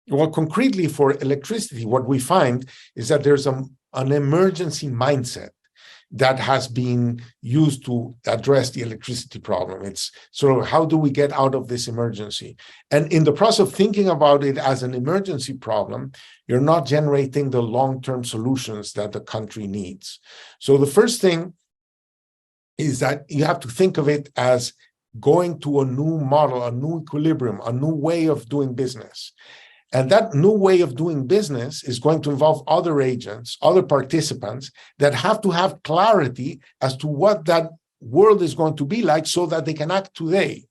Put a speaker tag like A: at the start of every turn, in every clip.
A: Well, concretely for electricity, what we find is that there's an emergency mindset that has been used to address the electricity problem. It's sort of, how do we get out of this emergency? And in the process of thinking about it as an emergency problem, you're not generating the long-term solutions that the country needs. So the first thing is that you have to think of it as going to a new model, a new equilibrium, a new way of doing business. And that new way of doing business is going to involve other agents, other participants that have to have clarity as to what that world is going to be like so that they can act today.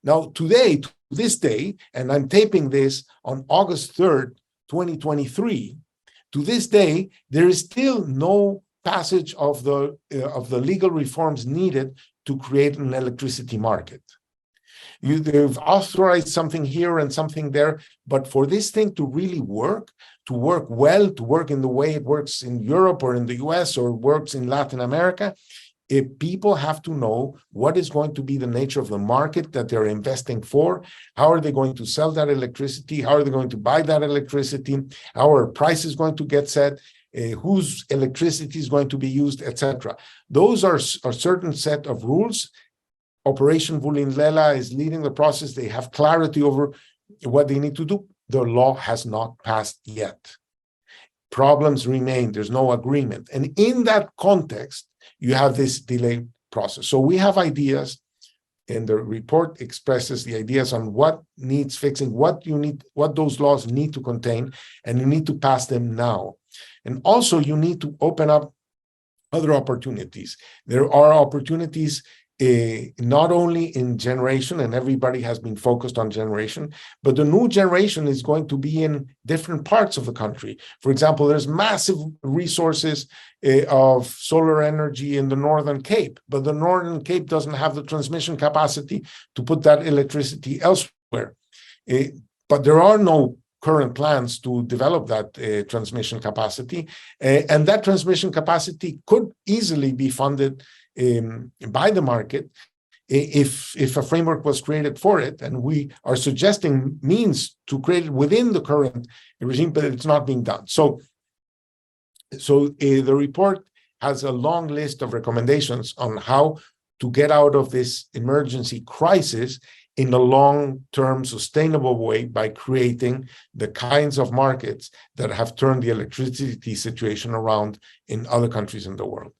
A: Now, today, to this day, and I'm taping this on August 3rd, 2023, to this day, there is still no passage of the legal reforms needed to create an electricity market. They've authorized something here and something there, but for this thing to really work, to work well, to work in the way it works in Europe or in the US or works in Latin America, people have to know what is going to be the nature of the market that they're investing for, how are they going to sell that electricity, how are they going to buy that electricity, how are prices going to get set, whose electricity is going to be used, etc. Those are a certain set of rules. Operation Vulindlela is leading the process. They have clarity over what they need to do. The law has not passed yet. Problems remain. There's no agreement. And in that context, you have this delayed process. So we have ideas, and the report expresses the ideas on what needs fixing, what those laws need to contain, and you need to pass them now. And also, you need to open up other opportunities. There are opportunities not only in generation, and everybody has been focused on generation, but the new generation is going to be in different parts of the country. For example, there's massive resources of solar energy in the Northern Cape, but the Northern Cape doesn't have the transmission capacity to put that electricity elsewhere. But there are no current plans to develop that transmission capacity, and that transmission capacity could easily be funded by the market if a framework was created for it, and we are suggesting means to create it within the current regime, but it's not being done. So the report has a long list of recommendations on how to get out of this emergency crisis in a long-term sustainable way by creating the kinds of markets that have turned the electricity situation around in other countries in the world.